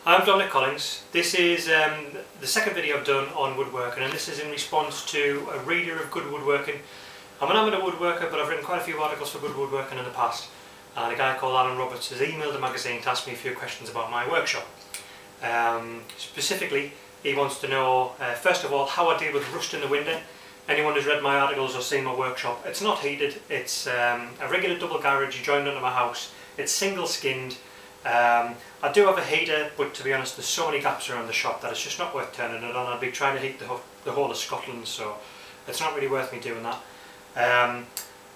I'm Dominic Collings. This is the second video I've done on woodworking, and this is in response to a reader of Good Woodworking. I'm an amateur woodworker, but I've written quite a few articles for Good Woodworking in the past, and a guy called Alan Roberts has emailed the magazine to ask me a few questions about my workshop. Specifically, he wants to know, first of all, how I deal with rust in the window. Anyone who's read my articles or seen my workshop, it's not heated, it's a regular double garage joined under my house. It's single skinned. I do have a heater, but to be honest there's so many gaps around the shop that it's just not worth turning it on. I'd be trying to heat the whole of Scotland, so it's not really worth me doing that.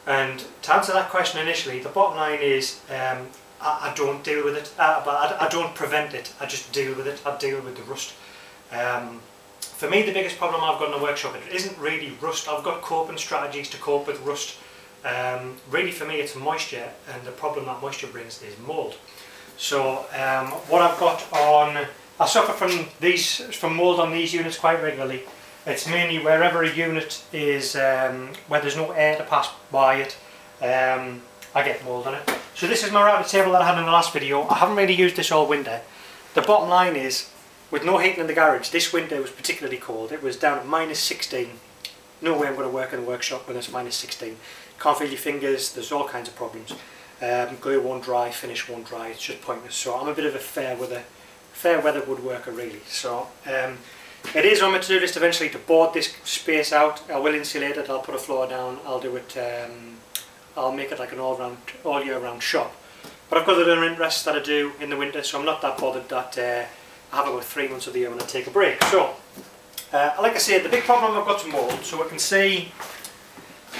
And to answer that question initially, the bottom line is I don't deal with it, but I don't prevent it, I just deal with it. I deal with the rust. For me, the biggest problem I've got in the workshop, it isn't really rust. I've got coping strategies to cope with rust. Really for me it's moisture, and the problem that moisture brings is mould. So what I've got on, I suffer from mould on these units quite regularly. It's mainly wherever a unit is, where there's no air to pass by it, I get mould on it. So this is my router table that I had in the last video. I haven't really used this all winter. The bottom line is, with no heating in the garage, this winter was particularly cold. It was down at -16. No way I'm going to work in the workshop when it's -16. Can't feel your fingers, there's all kinds of problems. Glue won't dry, finish won't dry, it's just pointless. So I'm a bit of a fair weather woodworker really. So it is on my to-do list eventually to board this space out. I will insulate it, I'll put a floor down, I'll do it, I'll make it like an all year round shop. But I've got other interests that I do in the winter, so I'm not that bothered that I have about 3 months of the year when I take a break. So like I said, the big problem I've got is mould. So I can see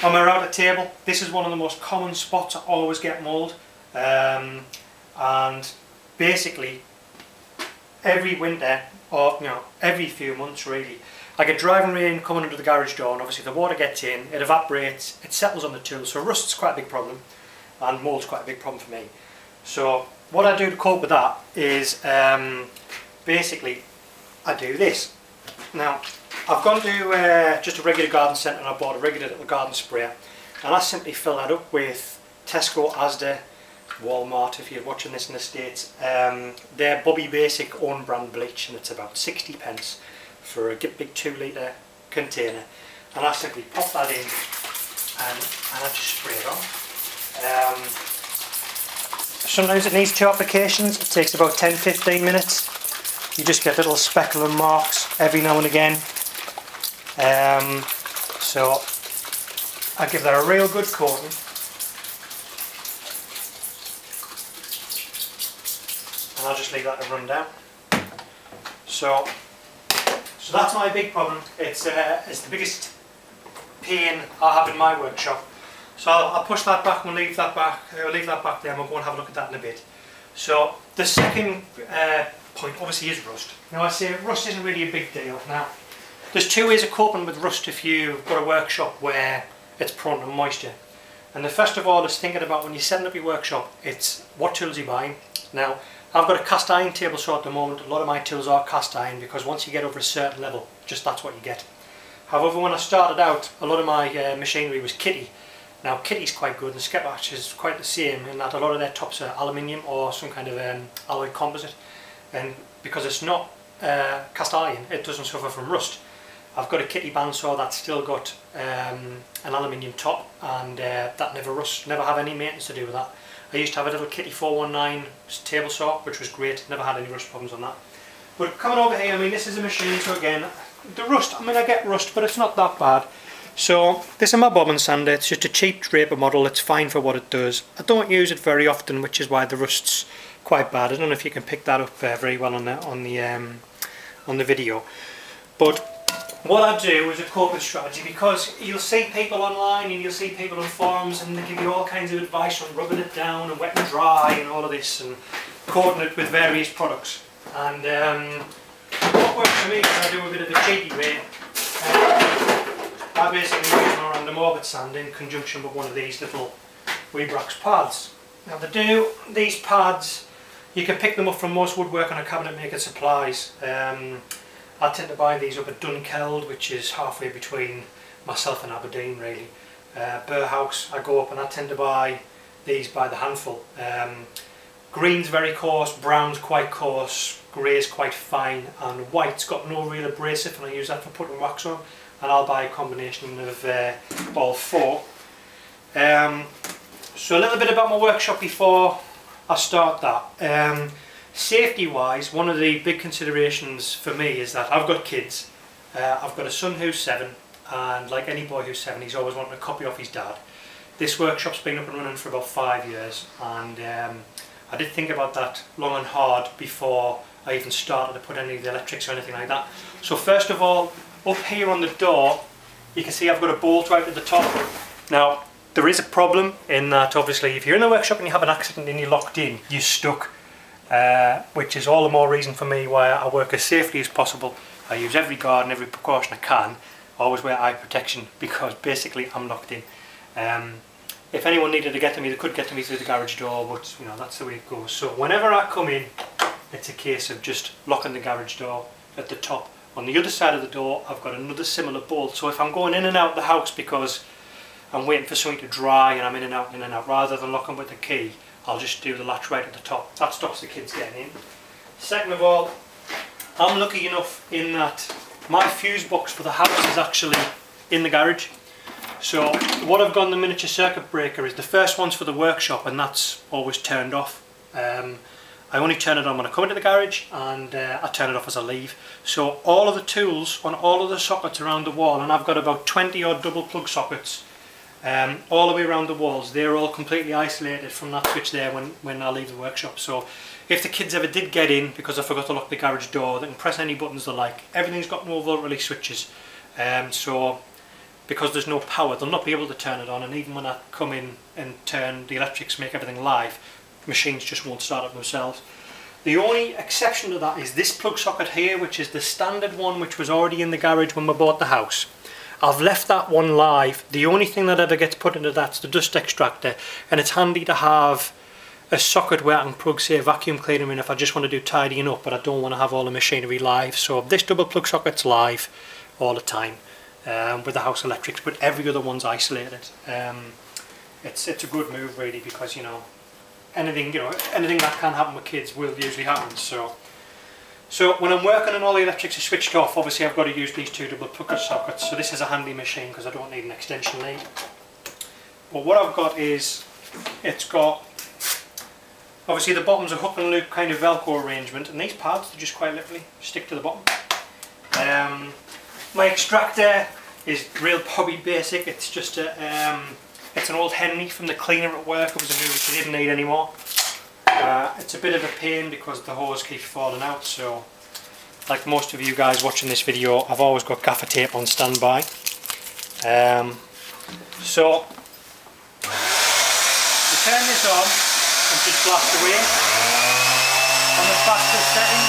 on my router table, this is one of the most common spots I always get mould, and basically every winter, or every few months really, I get driving rain coming under the garage door, and obviously the water gets in, it evaporates, it settles on the tools, so rust's quite a big problem, and mould's quite a big problem for me. So what I do to cope with that is basically I do this. Now I've gone to just a regular garden centre and I bought a regular little garden sprayer, and I simply fill that up with Tesco, Asda, Walmart if you're watching this in the States. They're Bobby Basic own brand bleach, and it's about 60p for a big 2 litre container, and I simply pop that in and I just spray it on. Sometimes it needs 2 applications, it takes about 10-15 minutes. You just get little speculum marks every now and again. So I give that a real good coating, and I'll just leave that to run down. So that's my big problem. It's the biggest pain I have in my workshop. So I'll push that back and leave that back. I'll leave that back there, and we'll go and have a look at that in a bit. So the second point obviously is rust. Now I say rust isn't really a big deal. Now there's 2 ways of coping with rust if you've got a workshop where it's prone to moisture. And the first of all is thinking about when you're setting up your workshop, it's what tools you're buying. Now I've got a cast iron table saw at the moment. A lot of my tools are cast iron because once you get over a certain level, just that's what you get. However, when I started out, a lot of my machinery was kitty. Now kitty's quite good, and Sketch is quite the same in that a lot of their tops are aluminium or some kind of alloy composite, and because it's not cast iron, it doesn't suffer from rust. I've got a kitty bandsaw that's still got an aluminium top, and that never rusts, never have any maintenance to do with that. I used to have a little kitty 419 table saw, which was great, never had any rust problems on that. But coming over here, I mean, this is a machine, so again, the rust, I mean, I get rust, but it's not that bad. So this is my bob and sander. It's just a cheap draper model. It's fine for what it does. I don't use it very often, which is why the rust's quite bad. I don't know if you can pick that up very well on the video. But what I do is a coping strategy, because you'll see people online and you'll see people on forums, and they give you all kinds of advice on rubbing it down and wet and dry and all of this, and coating it with various products. And what works for me is I do a bit of a cheeky way. I basically use my random orbit sand in conjunction with one of these little Weebrax pads. Now these pads, you can pick them up from most woodworking or cabinet maker supplies. I tend to buy these up at Dunkeld, which is halfway between myself and Aberdeen really. Burhouse, I go up and I tend to buy these by the handful. Green's very coarse, brown's quite coarse, grey's quite fine, and white's got no real abrasive, and I use that for putting wax on, and I'll buy a combination of all four. So a little bit about my workshop before I start that. Safety wise, one of the big considerations for me is that I've got kids. I've got a son who's 7, and like any boy who's 7, he's always wanting a copy off his dad. This workshop's been up and running for about 5 years, and I did think about that long and hard before I even started to put any of the electrics or anything like that. So first of all, up here on the door, you can see I've got a bolt right at the top. Now, there is a problem in that obviously if you're in the workshop and you have an accident and you're locked in, you're stuck, which is all the more reason for me why I work as safely as possible. I use every guard and every precaution I can. I always wear eye protection because basically I'm locked in. If anyone needed to get to me, they could get to me through the garage door, but you know, that's the way it goes. So whenever I come in, it's a case of just locking the garage door at the top. On the other side of the door, I've got another similar bolt. So if I'm going in and out of the house because I'm waiting for something to dry and I'm in and out, rather than locking with the key, I'll just do the latch right at the top. That stops the kids getting in. Second of all, I'm lucky enough in that my fuse box for the house is actually in the garage. So what I've got in the miniature circuit breaker is the first one's for the workshop, and that's always turned off. I only turn it on when I come into the garage, and I turn it off as I leave. So all of the tools on all of the sockets around the wall, and I've got about 20 odd double plug sockets all the way around the walls, they're all completely isolated from that switch there when I leave the workshop. So if the kids ever did get in because I forgot to lock the garage door, they can press any buttons they like. Everything's got no volt release switches, so because there's no power, they'll not be able to turn it on, and even when I come in and turn the electrics, make everything live, machines just won't start up themselves. The only exception to that is this plug socket here, which is the standard one which was already in the garage when we bought the house. I've left that one live. The only thing that ever gets put into that's the dust extractor, and it's handy to have a socket where I can plug, say, a vacuum cleaner in if I just want to do tidying up, but I don't want to have all the machinery live. So this double plug socket's live all the time. With the house electrics, but every other one's isolated. It's a good move really, because anything that can happen with kids will usually happen. So when I'm working and all the electrics are switched off, obviously I've got to use these two double plug sockets. So this is a handy machine because I don't need an extension lead. But what I've got is, it's got obviously the bottom's a hook and loop kind of Velcro arrangement, and these pads, they just quite literally stick to the bottom. My extractor is real hobby basic. It's just it's an old Henry from the cleaner at work. It was a new which I didn't need anymore. It's a bit of a pain because the hose keeps falling out, so like most of you guys watching this video, I've always got gaffer tape on standby. So you turn this on and just blast away on the fastest setting.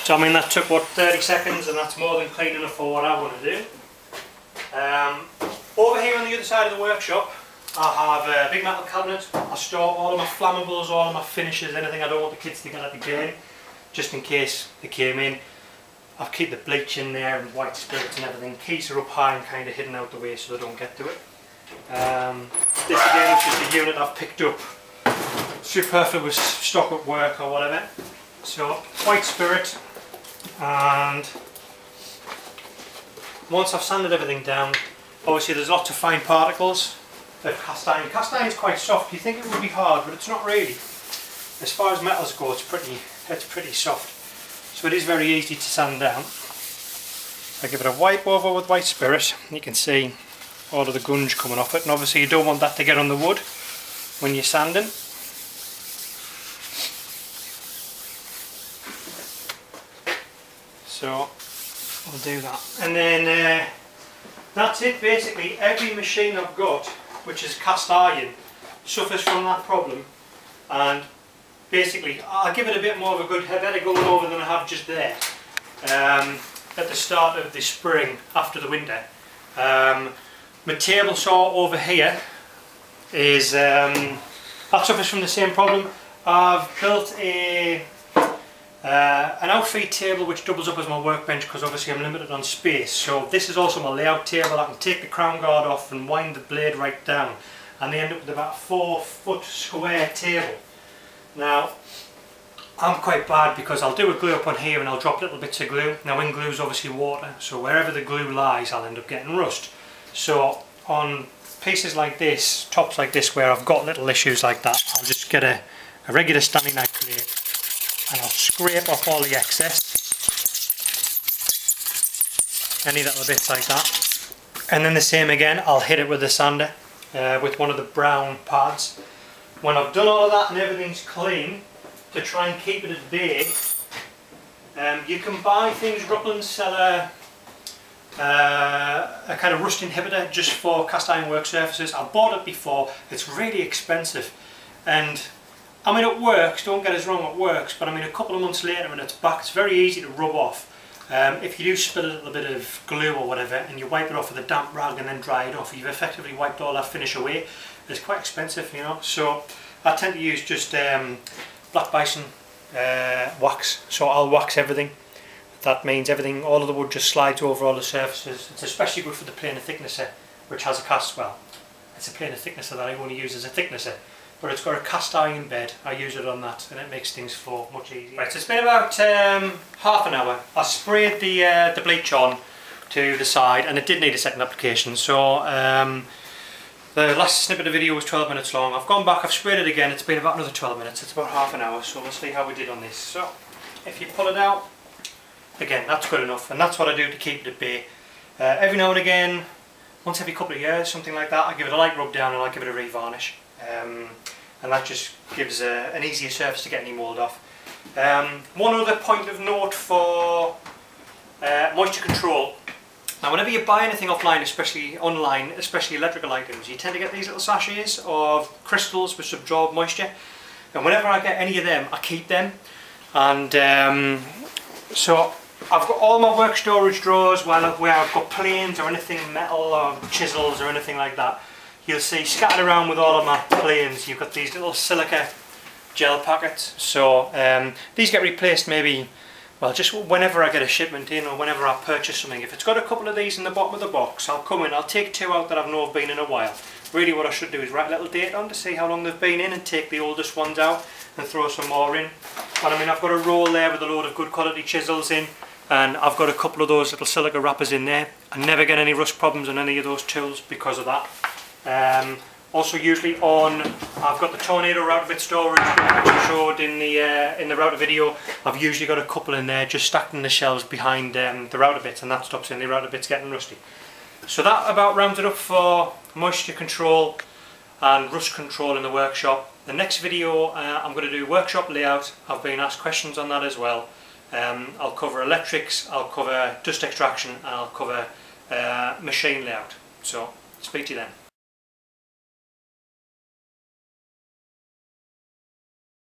So I mean, that took what, 30 seconds, and that's more than clean enough for what I want to do. Over here on the other side of the workshop, I have a big metal cabinet. I store all of my flammables, all of my finishes, anything I don't want the kids to get at the game, just in case they came in. I keep the bleach in there and white spirits and everything. Keys are up high and kind of hidden out the way so they don't get to it. This again is just a unit I've picked up superfluous stock at work or whatever. So white spirit, and once I've sanded everything down, obviously there's lots of fine particles of cast iron. Cast iron is quite soft. You think it would be hard, but it's not really. As far as metals go, it's pretty soft. So it is very easy to sand down. I give it a wipe over with white spirit. You can see all of the gunge coming off it, and obviously you don't want that to get on the wood when you're sanding. So I'll do that, and then that's it basically. Every machine I've got which is cast iron suffers from that problem, and basically I'll give it a bit more of a good better going over than I have just there at the start of the spring after the winter. My table saw over here is that suffers from the same problem. I've built an outfeed table which doubles up as my workbench because obviously I'm limited on space. So this is also my layout table. I can take the crown guard off and wind the blade right down, and they end up with about a 4-foot square table. Now I'm quite bad because I'll do a glue up on here and I'll drop little bits of glue. Now in glue is obviously water, so wherever the glue lies I'll end up getting rust. So on pieces like this, tops like this where I've got little issues like that, I'll just get a regular standing knife blade and I'll scrape off all the excess, any little bits like that, and then the same again, I'll hit it with a sander with one of the brown pads. When I've done all of that and everything's clean, to try and keep it at bay, you can buy things. Rutland sell a kind of rust inhibitor just for cast iron work surfaces. I've bought it before. It's really expensive, and I mean it works, don't get us wrong, it works, but I mean a couple of months later when it's back, it's very easy to rub off. If you do spill a little bit of glue or whatever and you wipe it off with a damp rag and then dry it off, you've effectively wiped all that finish away. It's quite expensive, you know, so I tend to use just black bison wax, so I'll wax everything. That means everything, all of the wood just slides over all the surfaces. It's especially good for the planer thicknesser, which has a cast, well, it's a planer thicknesser that I only use as a thicknesser, but it's got a cast iron bed. I use it on that and it makes things flow much easier. Right, so it's been about half an hour. I sprayed the bleach on to the side and it did need a second application, so the last snippet of video was 12 minutes long. I've gone back, I've sprayed it again, it's been about another 12 minutes, it's about half an hour, so we'll see how we did on this. So, if you pull it out, again, that's good enough, and that's what I do to keep it at bay. Every now and again, once every couple of years, something like that, I give it a light rub down and I give it a revarnish. And that just gives an easier surface to get any mould off. One other point of note for moisture control. Now whenever you buy anything offline, especially online, especially electrical items, you tend to get these little sachets of crystals which absorb moisture. And whenever I get any of them, I keep them. And so I've got all my work storage drawers where I've got planes or anything metal or chisels or anything like that. You'll see scattered around with all of my planes, you've got these little silica gel packets. So these get replaced maybe, well, just whenever I get a shipment in or whenever I purchase something. If it's got a couple of these in the bottom of the box, I'll come in, I'll take two out that I've known have been in a while. Really what I should do is write a little date on to see how long they've been in and take the oldest ones out and throw some more in. But I mean, I've got a roll there with a load of good quality chisels in, and I've got a couple of those little silica wrappers in there. I never get any rust problems on any of those tools because of that. Also usually I've got the tornado router bit storage which I showed in the router video. I've usually got a couple in there just stacked in the shelves behind the router bits, and that stops any router bits getting rusty. So that about rounds it up for moisture control and rust control in the workshop. The next video I'm going to do workshop layout. I've been asked questions on that as well. I'll cover electrics, I'll cover dust extraction, and I'll cover machine layout. So speak to you then.